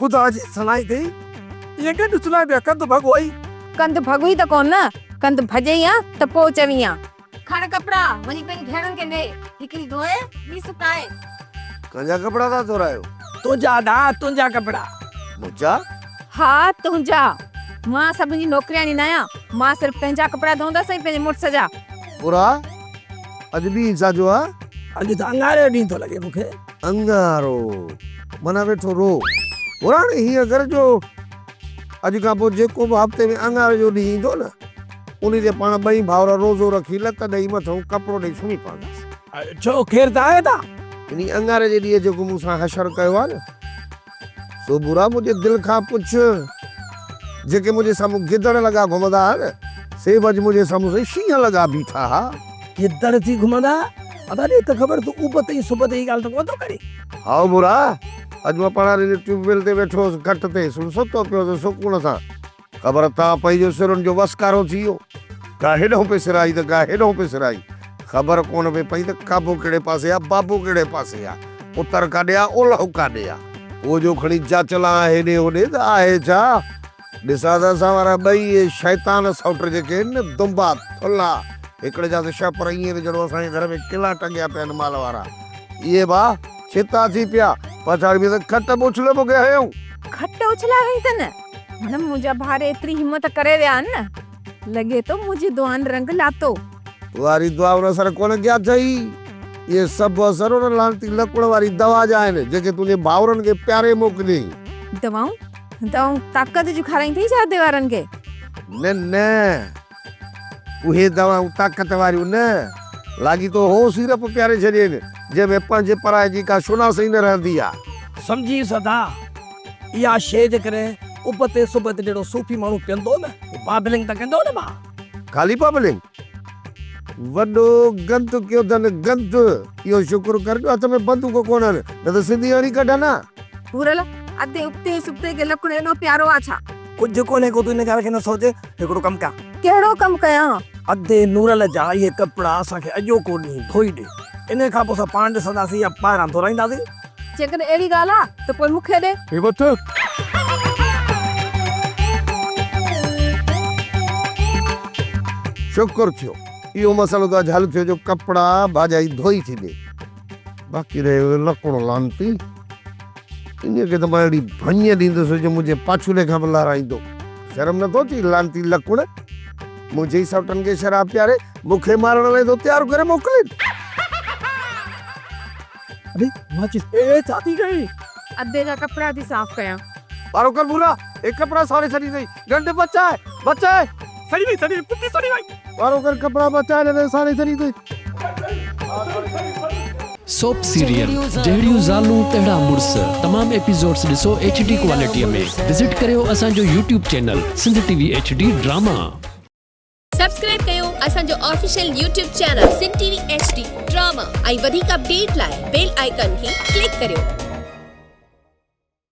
खुदा जी सनाई थी ये के दुसला बे कंद भगोई कंद भगोई त कोन न कंद भजैया त पो चविया खण कपड़ा वनी पेन भेणन के ने हिकड़ी धोए नी सुकाए कंजा कपड़ा था चोरायो तुंजा कपड़ा मुझा हा तुंजा मां सभिनी जी नौकरियानी न आहियां मां सिर्फ पंहिंजा कपड़ा धोंदसि ऐं पंहिंजे मुड़ुस जा पूरा अज भी इंसा जो आ अॼु त अंगारे ॾींहुं थो लॻे मूंखे अंगारो मना वेठो रो पूरा ने हीअं कर जो अॼु खां पोइ जेको बि हफ़्ते में अंगारे जो ॾींहुं ईंदो न उन ते पाण ॿई भाउर रोज़ो रखी लत ॾेई मथां कपिड़ो ॾेई सुम्ही पवंदासीं छो खेर त आहे था इन अंगारे जे ॾींहुं जेको मूंसां हशर कयो आहे न सो बुरा मुंहिंजे दिलि खां पुछ जेके मुंहिंजे साम्हूं गिदड़ लॻा घुमंदा हुआ न से अॼु मुंहिंजे साम्हूं से शींहं लॻा बीठा हा गिदड़ थी घुमंदा अदा ॾे त ख़बर तूं उब ते सुब ते ॻाल्हि त कोन थो करे हाओ बुरा अॼु मां पाण ट्यूबवेल ते वेठो घट ते सुतो पियो सुकून सां ख़बर था पई जो सिरुनि जो वसकारो थी वियो का हेॾो पे सिराई त का हेॾो पे सिराई ख़बर कोन पई पई त काबो कहिड़े पासे आहे बाबो कहिड़े पासे आहे उतर काॾे आहे ओलह काॾे आहे उहो जो खणी जाचला हेॾे होॾे त आहे छा ॾिसां त असां वारा ॿई शैतान सौट जेके आहिनि न दुंबा थुल्हा हिकिड़े जा त छह पर ईअं जहिड़ो असांजे घर में किला टंगिया पिया आहिनि माल वारा इहे भाउ छिता थी पिया पछाड़ी में त खट उछले पोइ हयूं खट उछला हुई त न मन मुंहिंजा भार एतिरी हिम्मत करे विया आहिनि न लॻे थो मुंहिंजी दुआन रंग लातो वारी दुआ उन असर कोन कया अथई ये सभु असर उन लानती लकड़ वारी दवा जा आहिनि जेके तुंहिंजे भाउरनि खे प्यारे मोकिलियईं दवाऊं ताक़त जूं खाराई थी छा वारनि खे न न उहे दवाऊं ताक़त वारियूं न लागी तो हो सिरप प्यारे छॾियनि जंहिंमें पंहिंजे पराए जी का सुनास ई न रहंदी आहे समझी सदा इहा शइ जे करे उब ते सुब ते जहिड़ो सूफ़ी माण्हू पीअंदो न बाबलिंग त कंदो न भाउ खाली पाबलिंग वॾो गंद कयो अथनि गंद इहो शुक्र कर जो हथ में बंदूक कोन्हनि न त सिंधी हणी कढनि पूरल अधे उबते सुबते के लकुड़ एॾो प्यारो आहे छा कुझु कोन्हे को तूं इन ॻाल्हि खे न सोचे हिकिड़ो कमु कयां कहिड़ो कमु कयां अधे नूरल जा इहे कपिड़ा असांखे अॼोको ॾींहुं धोई ॾे इन खां पोइ असां पाण ॾिसंदासीं या ॿाहिरां धोराईंदासीं जेकॾहिं अहिड़ी ॻाल्हि आहे त पोइ मूंखे ॾे हे वठ शुक्र थियो इहो मसलो त अॼु हल थियो जो कपिड़ा भाॼाई धोई थी ॾे बाक़ी रहियो लकिड़ो लानती इन खे त मां अहिड़ी भञ ॾींदुसि जो मुंहिंजे पाछुले खां बि लाराईंदो शर्म नथो अचे लानती लकुड़ मुंहिंजे ई सौटनि खे शराब प्यारे मूंखे मारण लाइ थो तयारु करे मोकिलिनि अरे माचिस ए छाती गई अधे जा कपिड़ा थी साफ़ कयां पारो कर बुरा एक कपड़ा सारे सड़ी गई डंडे बचाए सड़ी पुती सड़ी भाई पारो कर कपड़ा बचाए ले सारे सड़ी गई सोप सीरियल जहिड़ियूं ज़ालूं तहिड़ा मुड़स तमाम एपिसोड्स ॾिसो HD क्वालिटीअ में विजिट करियो असांजो YouTube channel Sindh TV HD drama subscribe कयो असांजो official YouTube channel Sindh TV HD drama ऐं वधीक अपडेट लाइ बेल आइकन खे क्लिक करियो।